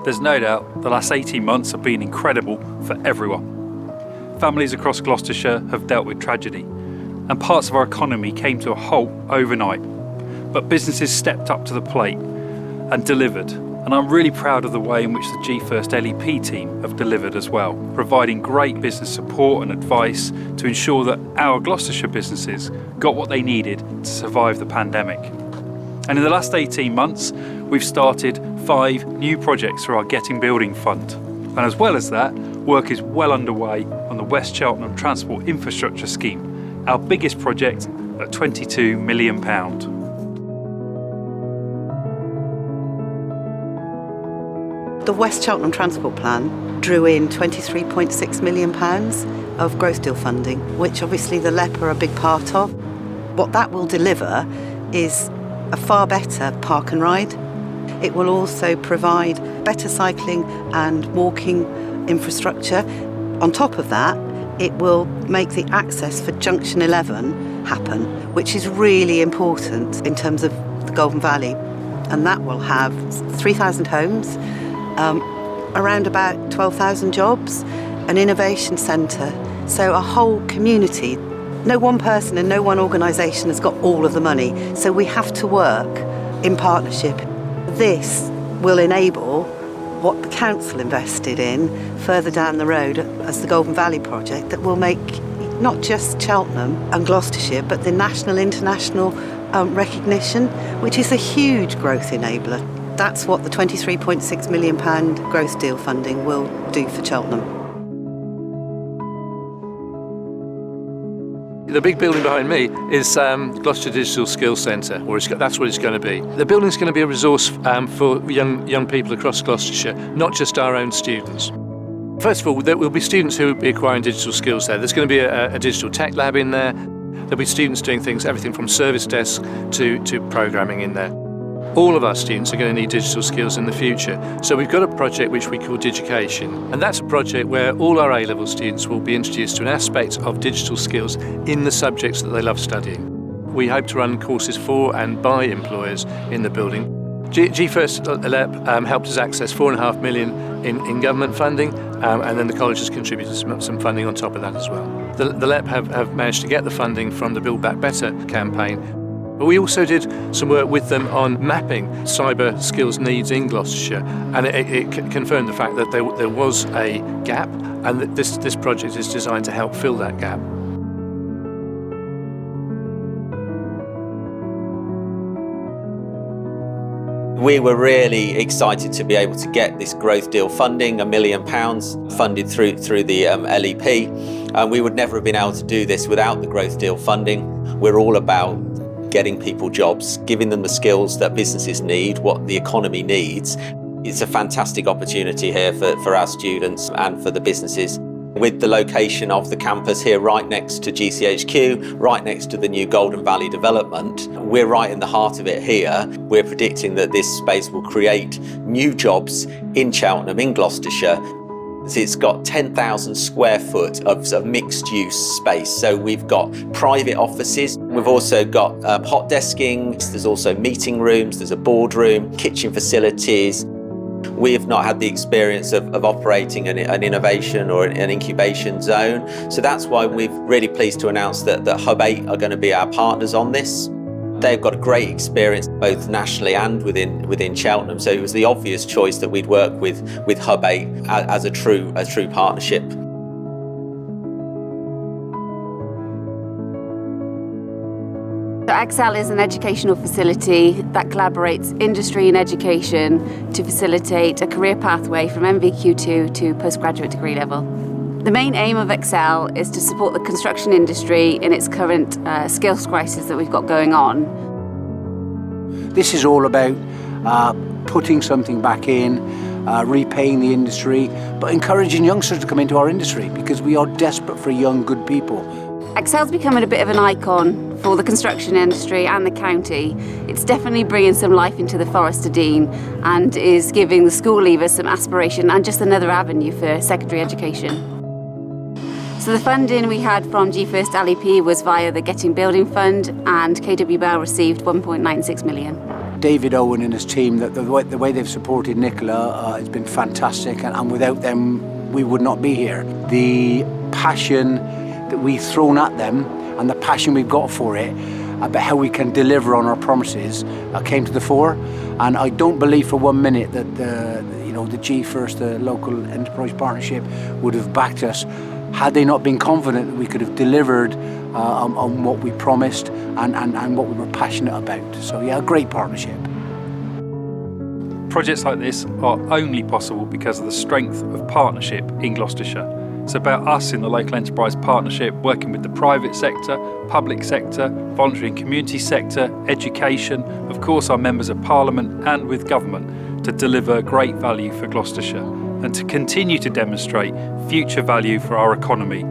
There's no doubt the last 18 months have been incredible for everyone. Families across Gloucestershire have dealt with tragedy, and parts of our economy came to a halt overnight. But businesses stepped up to the plate and delivered, and I'm really proud of the way in which the GFirst LEP team have delivered as well, providing great business support and advice to ensure that our Gloucestershire businesses got what they needed to survive the pandemic. And in the last 18 months, we've started 5 new projects through our Getting Building Fund. And as well as that, work is well underway on the West Cheltenham Transport Infrastructure Scheme, our biggest project at £22 million. The West Cheltenham Transport Plan drew in £23.6 million of growth deal funding, which obviously the LEP are a big part of. What that will deliver is a far better park and ride. It will also provide better cycling and walking infrastructure. On top of that, it will make the access for Junction 11 happen, which is really important in terms of the Golden Valley. And that will have 3,000 homes, around about 12,000 jobs, an innovation centre, so a whole community. No one person and no one organisation has got all of the money, so we have to work in partnership. This will enable what the council invested in further down the road as the Golden Valley project that will make not just Cheltenham and Gloucestershire, but the national, international recognition, which is a huge growth enabler. That's what the £23.6 million growth deal funding will do for Cheltenham. The big building behind me is Gloucester Digital Skills Centre, or that's what it's going to be. The building's going to be a resource for young people across Gloucestershire, not just our own students. First of all, there will be students who will be acquiring digital skills there. There's going to be a digital tech lab in there. There'll be students doing things, everything from service desk to programming in there. All of our students are going to need digital skills in the future. So we've got a project which we call Digication, and that's a project where all our A-level students will be introduced to an aspect of digital skills in the subjects that they love studying. We hope to run courses for and by employers in the building. GFirst LEP helped us access £4.5 million in government funding, and then the college has contributed some funding on top of that as well. The LEP have managed to get the funding from the Build Back Better campaign. But we also did some work with them on mapping cyber skills needs in Gloucestershire, and it confirmed the fact that there was a gap, and that this project is designed to help fill that gap. We were really excited to be able to get this growth deal funding, £1 million funded through the LEP, and we would never have been able to do this without the growth deal funding. We're all about getting people jobs, giving them the skills that businesses need, what the economy needs. It's a fantastic opportunity here for our students and for the businesses. With the location of the campus here right next to GCHQ, right next to the new Golden Valley development, we're right in the heart of it here. We're predicting that this space will create new jobs in Cheltenham, in Gloucestershire. It's got 10,000 square foot of mixed use space. So we've got private offices. We've also got hot desking. There's also meeting rooms. There's a boardroom, kitchen facilities. We have not had the experience of operating an innovation or an incubation zone. So that's why we're really pleased to announce that Hub 8 are going to be our partners on this. They've got a great experience both nationally and within Cheltenham, so it was the obvious choice that we'd work with Hub 8 as a true partnership. Excel is an educational facility that collaborates industry and education to facilitate a career pathway from NVQ2 to postgraduate degree level. The main aim of Excel is to support the construction industry in its current skills crisis that we've got going on. This is all about putting something back in, repaying the industry, but encouraging youngsters to come into our industry because we are desperate for young, good people. Excel's becoming a bit of an icon for the construction industry and the county. It's definitely bringing some life into the Forest of Dean and is giving the school leavers some aspiration and just another avenue for secondary education. So the funding we had from GFirst LEP was via the Getting Building Fund, and KW Bell received £1.96 million. David Owen and his team, that the way they've supported Nicola has been fantastic, and without them we would not be here. The passion that we've thrown at them and the passion we've got for it, about how we can deliver on our promises, came to the fore. And I don't believe for 1 minute that the GFirst, the local enterprise partnership, would have backed us had they not been confident that we could have delivered on what we promised and what we were passionate about. So yeah, a great partnership. Projects like this are only possible because of the strength of partnership in Gloucestershire. It's about us in the local enterprise partnership working with the private sector, public sector, voluntary and community sector, education, of course our members of parliament, and with government to deliver great value for Gloucestershire and to continue to demonstrate future value for our economy